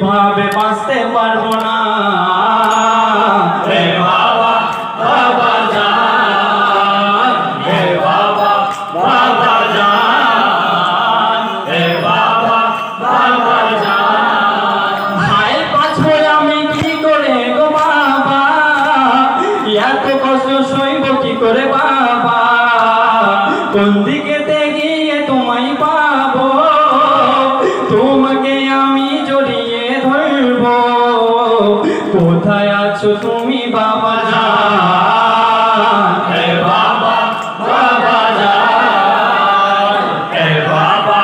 ভাবে বাঁচতে পারবো না হে বাবা বাবা জান হে বাবা বাবা জান হে বাবা বাবা জান হায় বাঁচবো আমি কি করে গো বাবা এত কষ্ট সইব কি করে বাবা কোন দিকে গিয়ে তোমায় পাবো তোমাকে আমি জড়িয়ে ধরবো কোথায় আছো তুমি বাবা জান হে বাবা বাবা জান হে বাবা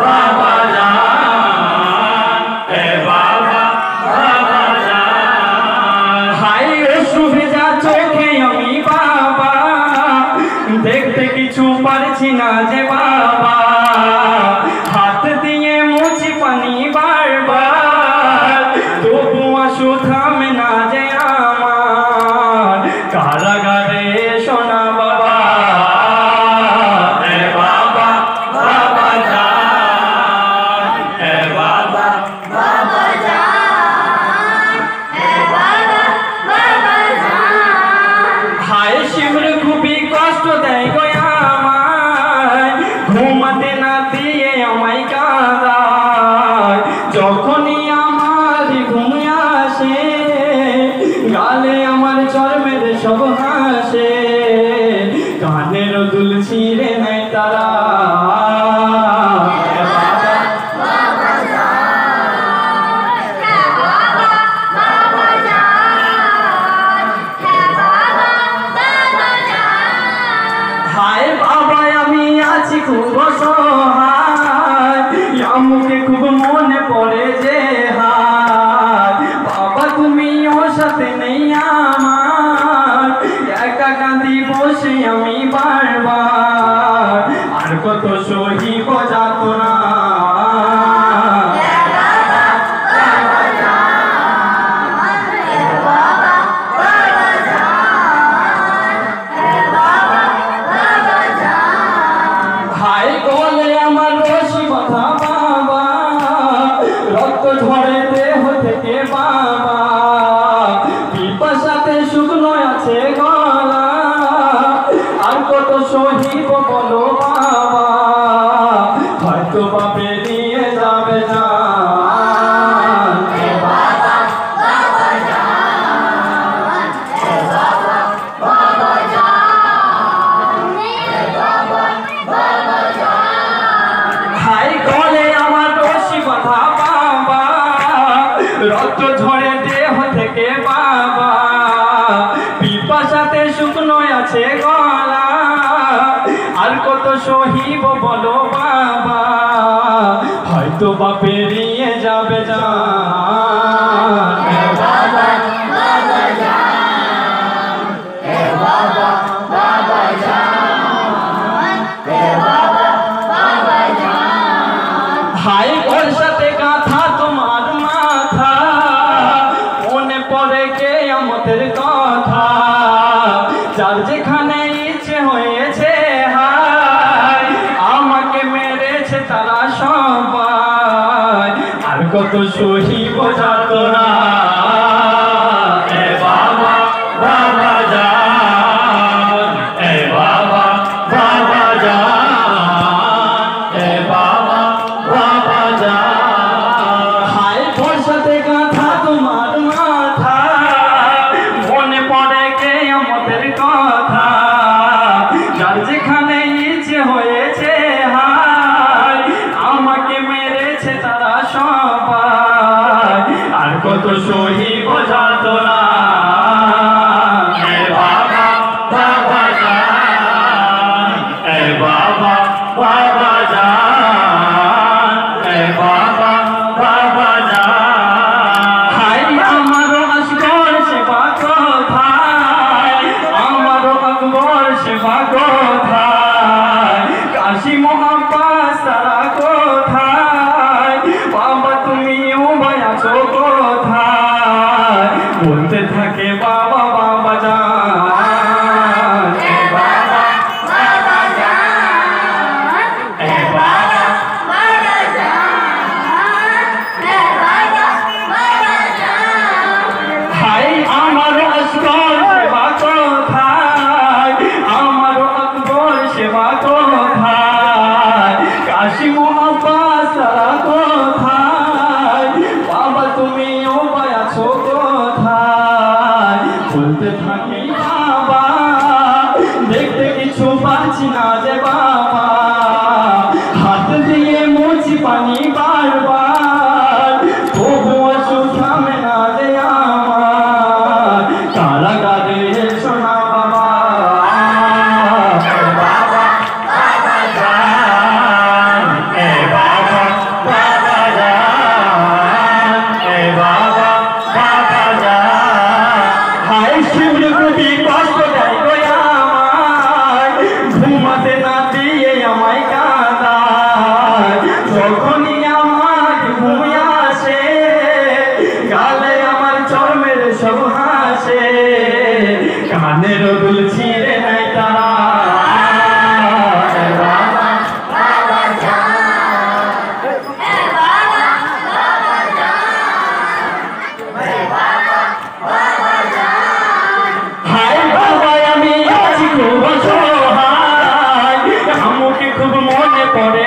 বাবা জান হে বাবা বাবা জান হাই অশ্রু ভেজা চোখে আমি বাবা দেখতে কিছু পারছি না যে বাবা হাত দিয়ে মুছি পানি বারবার তবু আসু থামে না যে আমার কারাগারে সোনা বাবা হে বাবা বাবা জান হে বাবা বাবা জান হে বাবা বাবা জান হায় শিবর খুবই কষ্ট দেয় গো আমায় ঘুমাতে না দিয়ে আমায় কাঁদায় যখনই আমার ঘুম আসে গালে আমার চর্মের সব হাসে কানের দুল ছিঁড়ে নেয় তারা হায় বাবা আমি আছি খুব অসহায় আমাকে খুব মনে পড়ে যে হায় বাবা তুমি ওর সাথে নেই আমার একা কাঁদি বসে আমি বারবার আর কত সহিব যাতনা হায় গলে আমার রশি বাঁধা বাবা রক্ত ঝরে দেহ থেকে বাবা পিপাসাতে শুকনো আছে গলা আর কত সহিব বলো বাবা হয়তো বা বেরিয়ে যাবে না হায় গলে আমার রশি বাঁধা বাবা রক্ত ঝরে দেহ থেকে বাবা পিপাসাতে শুকনো আছে গলা আর কত সহিব বলো বাবা হয়তো বা পেরিয়ে যাবে জান হে বাবা বাবা জান হে বাবা বাবা জান হে বাবা বাবা জান হায় ওর সাথে গাথা তোমার মাথা মনে পড়ে কে আমাদের কথা যার যেখানে ইচ্ছে হয়েছে হায় আমাকে মেরেছে তারা সবাই আর কত সহিব যাতনা হে বাবা বাবা জান হে বাবা বাবা জান হে বাবা বাবা জান হায় ওর সাথে গাথা তোমার মাথা মনে পড়ে কে আমাদের কথা যার যেখানে ইচ্ছে হয়েছে হায় আমাকে মেরেছে তারা সবাই আর কত সহিব যাতনা হে বাবা বাবা জান হে বাবা বাবা জান হে বাবা বাবা জান হায় আমার বলতে থাকে বাবা বাবা জান, এ বাবা বাবা জান, এ বাবা বাবা জান, এ বাবা বাবা জান। হাই আমার আসগর সেবা কোথায়, আমার আকবর সেবা কোথায়, কাশিম আব্বাস তারা কোথায়, বাবা তুমি ও আছো কোথায়? বলতে থাকি বাবা দেখতে কিছু পাচ্ছি না যে বাবা, হাত দিয়ে মুছি পানি বারবার, তবুও সুখ থামে না যে আমার, কারাগারে শোনা বাবা, বাবা বাবা জান, এ বাবা বাবা জান, এ বাবা বাবা জান। হায় শিবলি খুবই কষ্ট দেয় গো আমায়, ঘুমাতে না দিয়ে আমায় কাঁদায়, যখনই আমার ঘুম আসে গালে আমার চর্মের সব হাসে, কানের দুল ছিঁড়ে নেয় তারা, বাবা বাবা জান, এ বাবা বাবা জান, এ বাবা বাবা জান। হায় বাবা আমি আছি খুব অসহায়, আমাকে খুব মনে পড়ে